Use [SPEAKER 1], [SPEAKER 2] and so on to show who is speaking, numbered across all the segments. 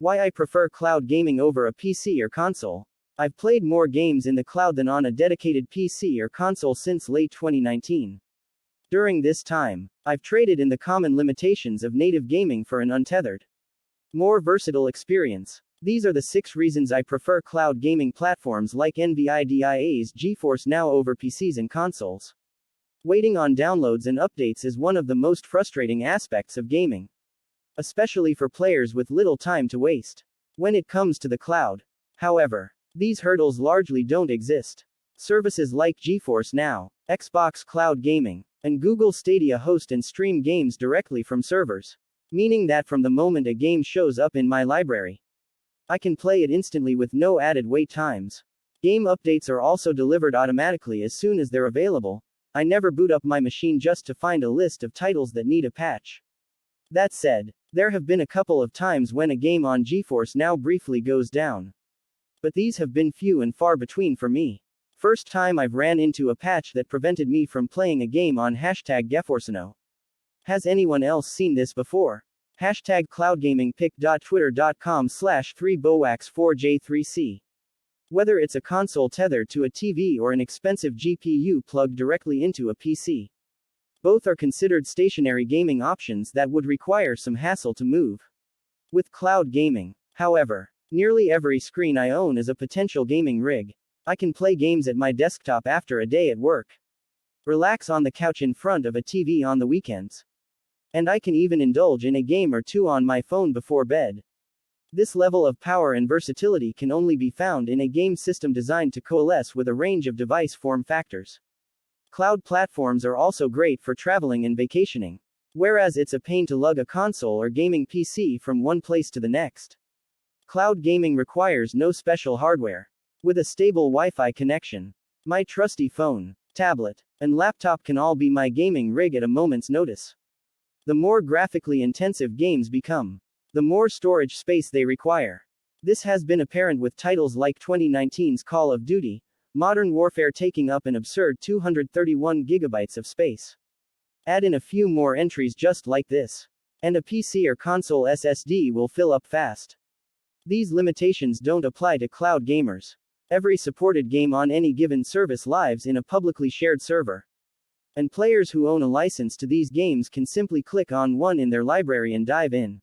[SPEAKER 1] Why I prefer cloud gaming over a PC or console. I've played more games in the cloud than on a dedicated PC or console since late 2019. During this time, I've traded in the common limitations of native gaming for an untethered, more versatile experience. These are the 6 reasons I prefer cloud gaming platforms like NVIDIA's GeForce NOW over PCs and consoles. Waiting on downloads and updates is one of the most frustrating aspects of gaming, especially for players with little time to waste. When it comes to the cloud, however, these hurdles largely don't exist. Services like GeForce NOW, Xbox Cloud Gaming, and Google Stadia host and stream games directly from servers, meaning that from the moment a game shows up in my library, I can play it instantly with no added wait times. Game updates are also delivered automatically as soon as they're available. I never boot up my machine just to find a list of titles that need a patch. That said, there have been a couple of times when a game on GeForce NOW briefly goes down, but these have been few and far between for me. First time I've ran into a patch that prevented me from playing a game on #GeForCENOW. Has anyone else seen this before? #CloudGamingPic.twitter.com/3bowax4j3c. Whether it's a console tethered to a TV or an expensive GPU plugged directly into a PC, both are considered stationary gaming options that would require some hassle to move. With cloud gaming, however, nearly every screen I own is a potential gaming rig. I can play games at my desktop after a day at work, relax on the couch in front of a TV on the weekends, and I can even indulge in a game or two on my phone before bed. This level of power and versatility can only be found in a game system designed to coalesce with a range of device form factors. Cloud platforms are also great for traveling and vacationing, whereas it's a pain to lug a console or gaming PC from one place to the next. Cloud gaming requires no special hardware. With a stable Wi-Fi connection, my trusty phone, tablet, and laptop can all be my gaming rig at a moment's notice. The more graphically intensive games become, the more storage space they require. This has been apparent with titles like 2019's Call of Duty, Modern Warfare taking up an absurd 231 gigabytes of space. Add in a few more entries just like this, and a PC or console SSD will fill up fast. These limitations don't apply to cloud gamers. Every supported game on any given service lives in a publicly shared server, and players who own a license to these games can simply click on one in their library and dive in.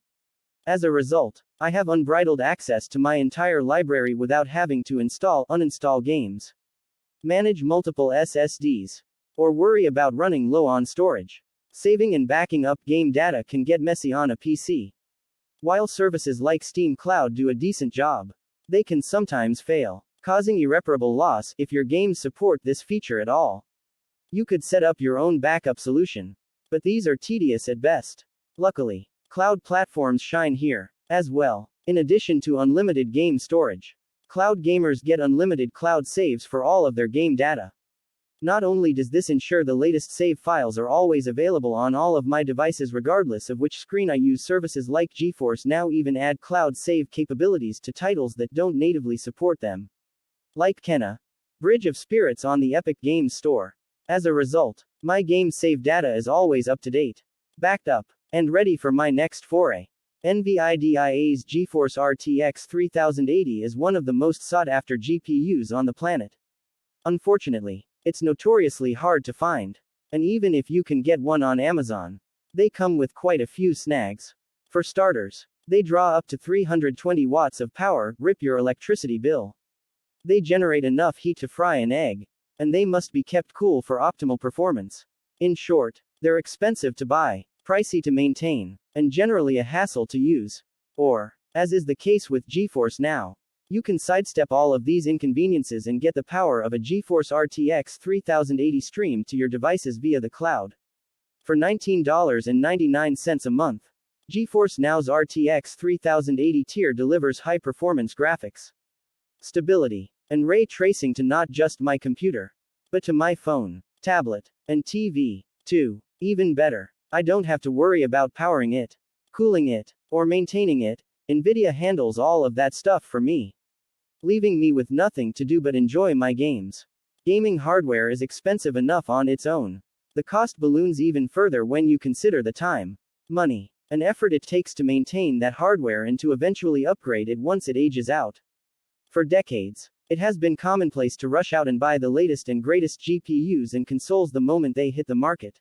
[SPEAKER 1] As a result, I have unbridled access to my entire library without having to uninstall games, manage multiple SSDs, or worry about running low on storage. Saving and backing up game data can get messy on a PC. While services like Steam Cloud do a decent job, they can sometimes fail, causing irreparable loss if your games support this feature at all. You could set up your own backup solution, but these are tedious at best. Luckily, cloud platforms shine here, as well. In addition to unlimited game storage, cloud gamers get unlimited cloud saves for all of their game data. Not only does this ensure the latest save files are always available on all of my devices regardless of which screen I use, services like GeForce NOW even add cloud save capabilities to titles that don't natively support them, like Kena, Bridge of Spirits on the Epic Games Store. As a result, my game save data is always up to date, backed up, and ready for my next foray. NVIDIA's GeForce RTX 3080 is one of the most sought-after GPUs on the planet. Unfortunately, it's notoriously hard to find, and even if you can get one on Amazon, they come with quite a few snags. For starters, they draw up to 320 watts of power, rip your electricity bill. They generate enough heat to fry an egg, and they must be kept cool for optimal performance. In short, they're expensive to buy, pricey to maintain, and generally a hassle to use. Or, as is the case with GeForce NOW, you can sidestep all of these inconveniences and get the power of a GeForce RTX 3080 streamed to your devices via the cloud. For $19.99 a month, GeForce NOW's RTX 3080 tier delivers high-performance graphics, stability, and ray tracing to not just my computer, but to my phone, tablet, and TV, too. Even better, I don't have to worry about powering it, cooling it, or maintaining it. NVIDIA handles all of that stuff for me, leaving me with nothing to do but enjoy my games. Gaming hardware is expensive enough on its own. The cost balloons even further when you consider the time, money, An effort it takes to maintain that hardware and to eventually upgrade it once it ages out. For decades, it has been commonplace to rush out and buy the latest and greatest GPUs and consoles the moment they hit the market.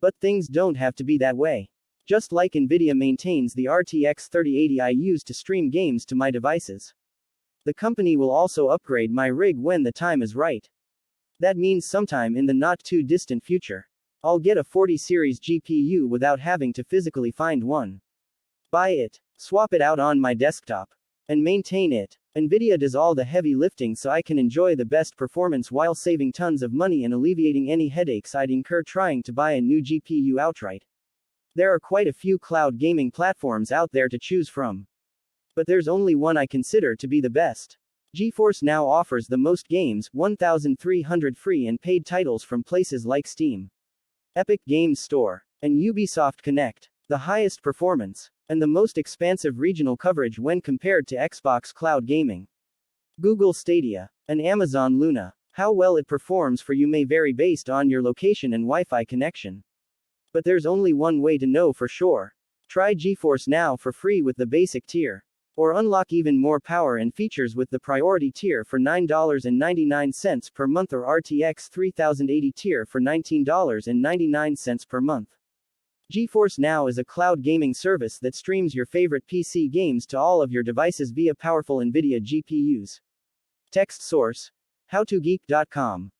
[SPEAKER 1] But things don't have to be that way. Just like NVIDIA maintains the RTX 3080 I use to stream games to my devices, the company will also upgrade my rig when the time is right. That means sometime in the not too distant future, I'll get a 40 series GPU without having to physically find one. Buy it, swap it out on my desktop, and maintain it. NVIDIA does all the heavy lifting so I can enjoy the best performance while saving tons of money and alleviating any headaches I'd incur trying to buy a new GPU outright. There are quite a few cloud gaming platforms out there to choose from, but there's only one I consider to be the best. GeForce Now offers the most games, 1,300 free and paid titles from places like Steam, Epic Games Store, and Ubisoft Connect, the highest performance, and the most expansive regional coverage when compared to Xbox Cloud Gaming, Google Stadia, and Amazon Luna. How well it performs for you may vary based on your location and Wi-Fi connection. But there's only one way to know for sure. Try GeForce Now for free with the basic tier, or unlock even more power and features with the priority tier for $9.99 per month or RTX 3080 tier for $19.99 per month. GeForce Now is a cloud gaming service that streams your favorite PC games to all of your devices via powerful NVIDIA GPUs. Text source: howtogeek.com.